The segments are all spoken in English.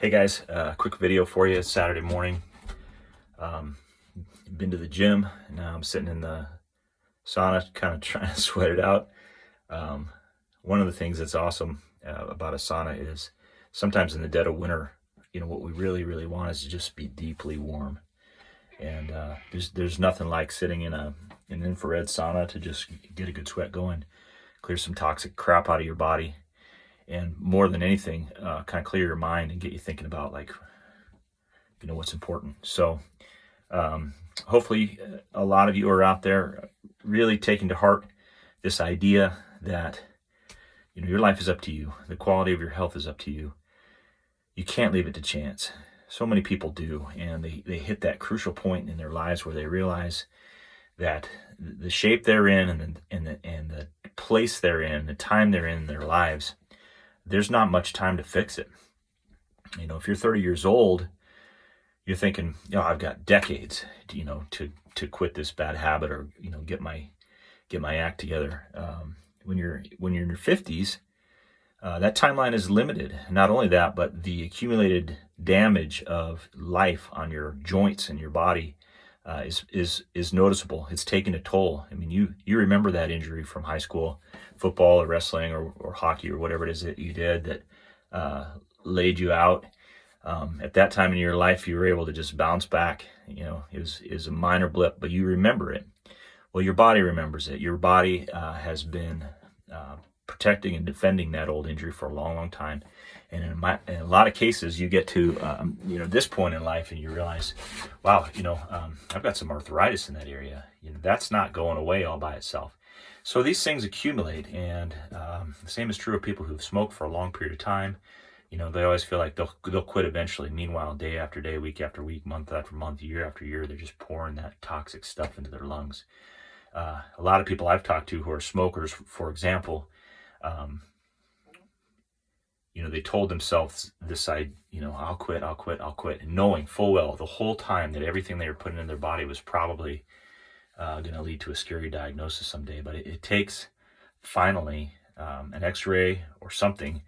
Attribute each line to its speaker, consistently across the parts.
Speaker 1: Hey guys, quick video for you. It's Saturday morning. Um, been to the gym. Now I'm sitting in the sauna, kind of trying to sweat it out. Um, One of the things that's awesome about a sauna is sometimes in the dead of winter, what we really want is to just be deeply warm. And there's nothing like sitting in an infrared sauna to just get a good sweat going, clear some toxic crap out of your body, and more than anything, kind of clear your mind and get you thinking about what's important. So hopefully a lot of you are out there really taking to heart this idea that your life is up to you. The quality of your health is up to you. You can't leave it to chance. So many people do, and they hit that crucial point in their lives where they realize that the shape they're in and the place they're in, the time they're in their lives, there's not much time to fix it. If you're 30 years old, you're thinking, I've got decades, to quit this bad habit or get my act together. When you're in your 50s, that timeline is limited. Not only that, but the accumulated damage of life on your joints and your body is noticeable. It's taking a toll. I mean, you remember that injury from high school football or wrestling or hockey or whatever it is that you did that laid you out. At that time in your life, you were able to just bounce back. It was a minor blip, but you remember it. Well, your body remembers it. Your body has been protecting and defending that old injury for a long time. And in a lot of cases, you get to this point in life and you realize, wow, I've got some arthritis in that area. That's not going away all by itself. So these things accumulate, and the same is true of people who've smoked for a long period of time. They always feel like they'll quit eventually. Meanwhile, day after day, week after week, month after month, year after year, they're just pouring that toxic stuff into their lungs. A lot of people I've talked to who are smokers, for example, they told themselves this I'll quit, and knowing full well the whole time that everything they were putting in their body was probably going to lead to a scary diagnosis someday. But it takes finally an x-ray or something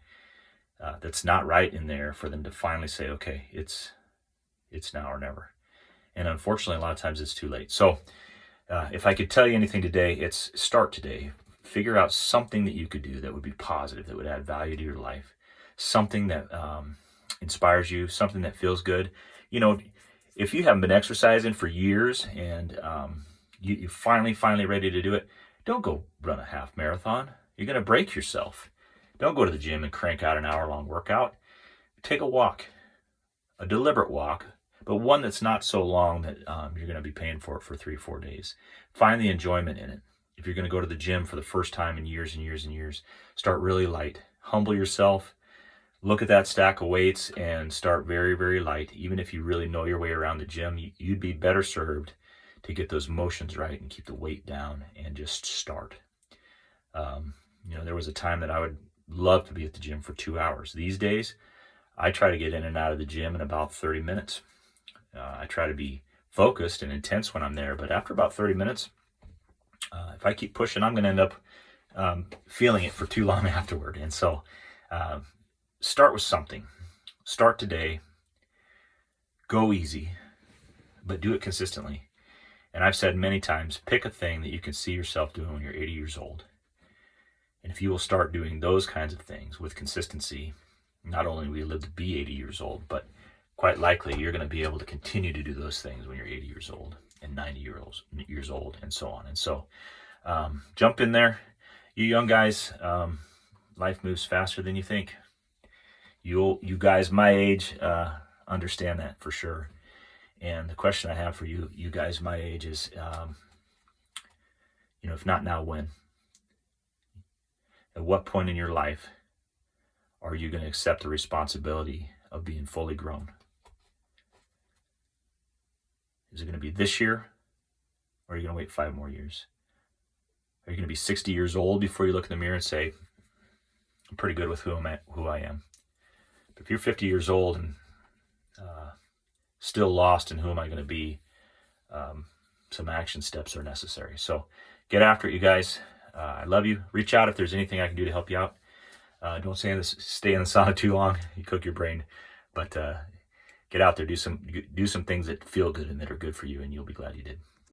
Speaker 1: that's not right in there for them to finally say, okay, it's now or never. And unfortunately, a lot of times it's too late. So if I could tell you anything today, it's start today. Figure out something that you could do that would be positive, that would add value to your life, something that inspires you, something that feels good. If you haven't been exercising for years and you're finally ready to do it, don't go run a half marathon. You're going to break yourself. Don't go to the gym and crank out an hour-long workout. Take a walk, a deliberate walk, but one that's not so long that you're going to be paying for it for 3-4 days. Find the enjoyment in it. If you're going to go to the gym for the first time in years and years and years, start really light. Humble yourself. Look at that stack of weights and start very, very light. Even if you really know your way around the gym, you'd be better served to get those motions right and keep the weight down and just start. There was a time that I would love to be at the gym for 2 hours. These days, I try to get in and out of the gym in about 30 minutes. I try to be focused and intense when I'm there, but after about 30 minutes, if I keep pushing, I'm going to end up feeling it for too long afterward. And so start with something. Start today. Go easy, but do it consistently. And I've said many times, pick a thing that you can see yourself doing when you're 80 years old. And if you will start doing those kinds of things with consistency, not only will you live to be 80 years old, but quite likely you're going to be able to continue to do those things when you're 80 years old and 90 years old and so on. And so jump in there. You young guys, life moves faster than you think. You guys my age understand that for sure. And the question I have for you guys my age is, if not now, when? At what point in your life are you going to accept the responsibility of being fully grown? Is it going to be this year, or are you going to wait 5 more years? Are you going to be 60 years old before you look in the mirror and say, I'm pretty good with who I am? But if you're 50 years old and still lost in who am I going to be, some action steps are necessary. So get after it, you guys. I love you. Reach out if there's anything I can do to help you out. Don't stay in the sauna too long. You cook your brain But get out there, do some things that feel good and that are good for you, and you'll be glad you did.